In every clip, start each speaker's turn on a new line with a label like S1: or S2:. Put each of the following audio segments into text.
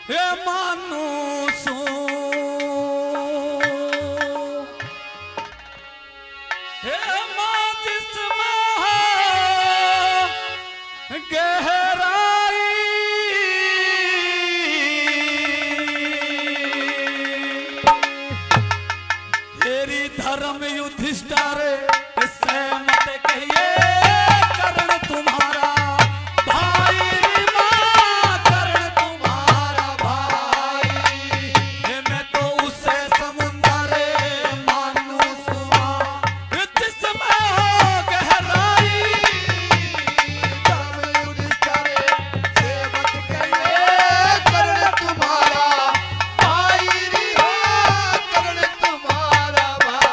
S1: हे मानू सू हे मां जिसमें गहराई तेरी धर्म युधिष्ठिर से मत कहिए करण तुम्हारा भाई मां करण तुम्हारा भाई मैं तो उसे समुंदर मानू सुआ जिसमें गहराई
S2: धर्म युधिष्ठिर से मत कहिए करण तुम्हारा भाई रे करण तुम्हारा भाई।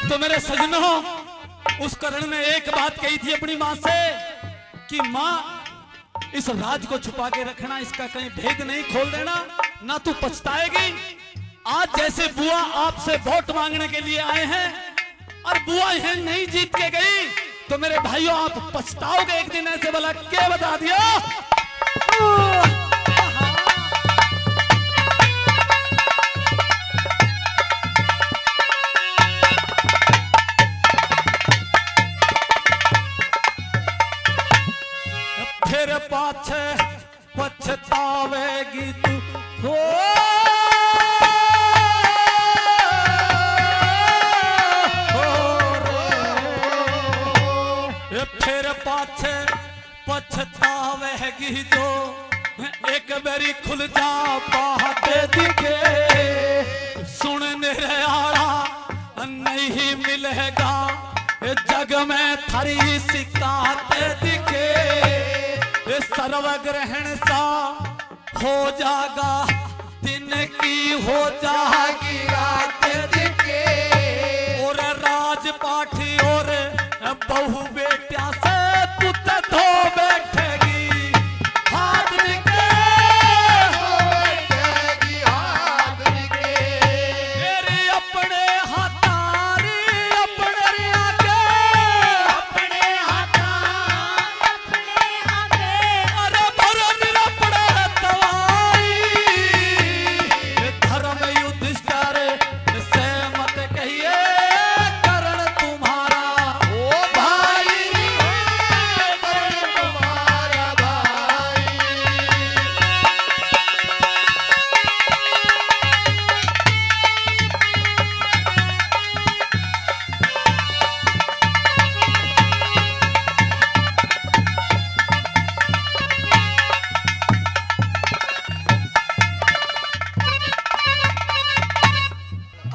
S1: तो मेरे सजनों उस कर्ण ने एक बात कही थी अपनी मां से कि मां इस राज को छुपा के रखना, इसका कहीं भेद नहीं खोल देना, ना तू पछताएगी। आज जैसे बुआ आपसे वोट मांगने के लिए आए हैं और बुआ यह नहीं जीत के गई तो मेरे भाइयों आप पछताओगे एक दिन ऐसे। बोला क्या बता दिया। फिर पाछे पछतावेगी तू हो फिर पाछे पछतावेगी जो एक बारी खुल जा बात दिखे सुनने रे आड़ा नहीं मिलेगा जग में थारी शिकायत दिखे सर्वग्रहण सा हो जागा दिन की हो जागी रात दिखे और राजपाठी और बहु बेटिया से तू धो बैठेगी हाथ निके
S2: बैठेगी हाथ निके
S1: मेरे अपने हाथारी अपने आगे
S2: अपने हाथा
S1: अरे भरो निरपड़े तवाई धर्म युधिष्ठिर से मत कहिए करण तुम्हारा
S2: ओ भाई करण तुम्हारा भाई।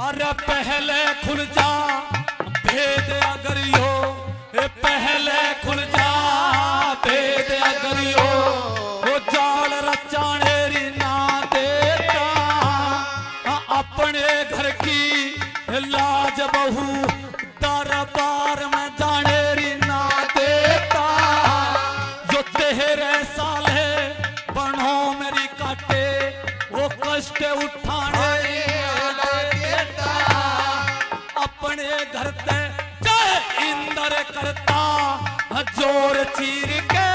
S1: अरे पहले खुल जा भेद अगर यो पहले खुल जा भेद अगर यो वो जाल रचानेरी ना देता अपने घर की लाज बहू दरबार में जानेरी ना देता जो तेरे साले बनो मेरी काटे वो कष्ट उठाने अपने घर ते चाहे इंदर करता जोर चीर के